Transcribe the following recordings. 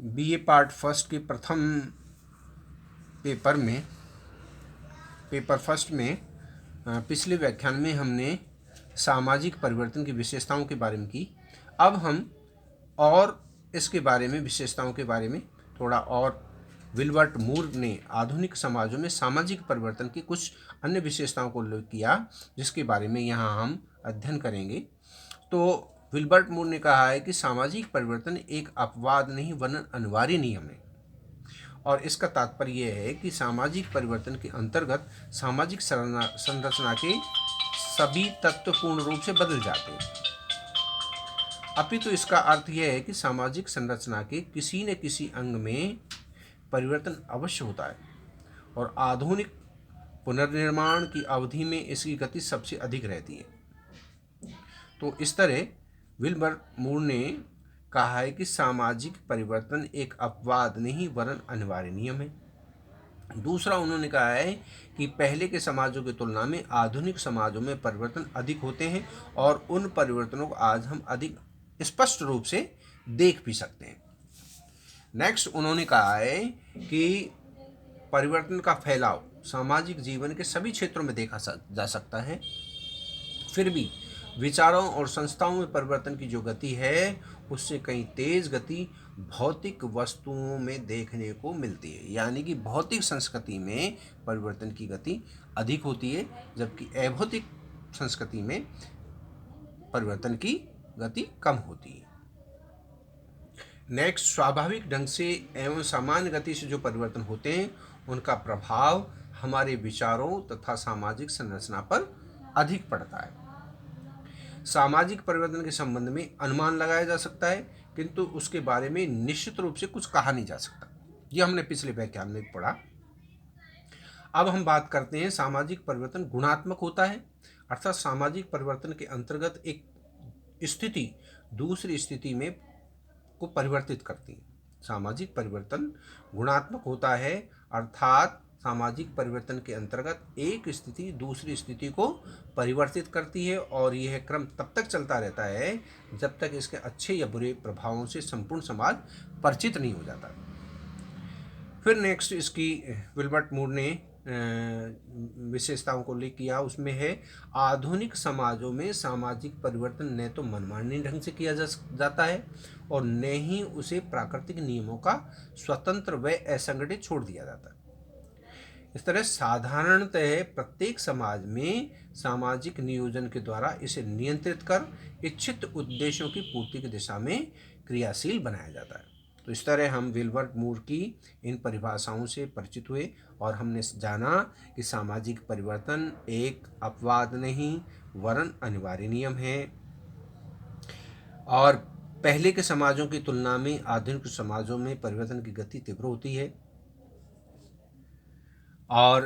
BA part first के प्रथम paper first में पिछले व्याख्यान में हमने सामाजिक परिवर्तन की विशेषताओं के बारे में की। अब हम और इसके बारे में, विशेषताओं के बारे में थोड़ा और विल्बर्ट मूर ने आधुनिक समाजों में सामाजिक परिवर्तन की कुछ अन्य विशेषताओं को उल्लेख किया, जिसके बारे में यहाँ हम अध्ययन करेंगे। तो विल्बर्ट मूर ने कहा है कि सामाजिक परिवर्तन एक अपवाद नहीं वरन अनिवार्य नियम है, और इसका तात्पर्य यह है कि सामाजिक परिवर्तन के अंतर्गत सामाजिक संरचना के सभी तत्व पूर्ण रूप से बदल जाते हैं। अपितु इसका अर्थ यह है कि सामाजिक संरचना के किसी न किसी अंग में परिवर्तन अवश्य होता है, और आधुनिक पुनर्निर्माण की अवधि में इसकी गति सबसे अधिक रहती है। तो इस तरह विल्बर मूर ने कहा है कि सामाजिक परिवर्तन एक अपवाद नहीं वरन अनिवार्य नियम है। दूसरा, उन्होंने कहा है कि पहले के समाजों की तुलना में आधुनिक समाजों में परिवर्तन अधिक होते हैं, और उन परिवर्तनों को आज हम अधिक स्पष्ट रूप से देख भी सकते हैं। नेक्स्ट, उन्होंने कहा है कि परिवर्तन का फैलाव सामाजिक जीवन के सभी क्षेत्रों में देखा जा सकता है। फिर भी विचारों और संस्थाओं में परिवर्तन की जो गति है, उससे कहीं तेज गति भौतिक वस्तुओं में देखने को मिलती है। यानी कि भौतिक संस्कृति में परिवर्तन की गति अधिक होती है, जबकि अभौतिक संस्कृति में परिवर्तन की गति कम होती है। नेक्स्ट, स्वाभाविक ढंग से एवं सामान्य गति से जो परिवर्तन होते हैं, उनका प्रभाव हमारे विचारों तथा सामाजिक संरचना पर अधिक पड़ता है। सामाजिक परिवर्तन के संबंध में अनुमान लगाया जा सकता है, किंतु उसके बारे में निश्चित रूप से कुछ कहा नहीं जा सकता। यह हमने पिछले व्याख्यान में पढ़ा। अब हम बात करते हैं सामाजिक परिवर्तन गुणात्मक होता है, अर्थात सामाजिक परिवर्तन के अंतर्गत एक स्थिति दूसरी स्थिति में को परिवर्तित करती है। सामाजिक परिवर्तन गुणात्मक होता है, अर्थात सामाजिक परिवर्तन के अंतर्गत एक स्थिति दूसरी स्थिति को परिवर्तित करती है, और यह क्रम तब तक चलता रहता है जब तक इसके अच्छे या बुरे प्रभावों से संपूर्ण समाज परिचित नहीं हो जाता। फिर नेक्स्ट, इसकी विल्बर्ट मूर ने विशेषताओं को उल्लेख किया। उसमें है, आधुनिक समाजों में सामाजिक परिवर्तन न तो मनमानी ढंग से किया जाता है, और न ही उसे प्राकृतिक नियमों का स्वतंत्र व असंगठित छोड़ दिया जाता है। इस तरह साधारणतः प्रत्येक समाज में सामाजिक नियोजन के द्वारा इसे नियंत्रित कर इच्छित उद्देश्यों की पूर्ति की दिशा में क्रियाशील बनाया जाता है। तो इस तरह हम विल्बर्ट मूर की इन परिभाषाओं से परिचित हुए, और हमने जाना कि सामाजिक परिवर्तन एक अपवाद नहीं वरन अनिवार्य नियम है, और पहले के समाजों की तुलना में आधुनिक समाजों में परिवर्तन की गति तीव्र होती है, और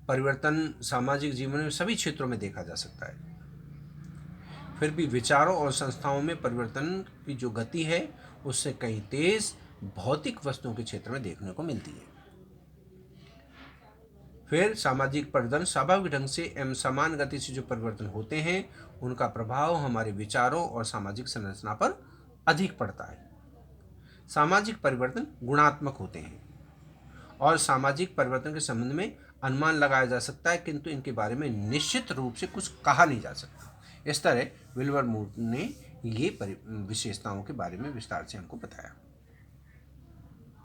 परिवर्तन सामाजिक जीवन में सभी क्षेत्रों में देखा जा सकता है। फिर भी विचारों और संस्थाओं में परिवर्तन की जो गति है, उससे कहीं तेज भौतिक वस्तुओं के क्षेत्र में देखने को मिलती है। फिर सामाजिक परिवर्तन स्वाभाविक ढंग से एवं समान गति से जो परिवर्तन होते हैं, उनका प्रभाव हमारे विचारों और सामाजिक संरचना पर अधिक पड़ता है। सामाजिक परिवर्तन गुणात्मक होते हैं, और सामाजिक परिवर्तन के संबंध में अनुमान लगाया जा सकता है, किंतु इनके बारे में निश्चित रूप से कुछ कहा नहीं जा सकता। इस तरह विल्बर मूर ने ये विशेषताओं के बारे में विस्तार से हमको बताया।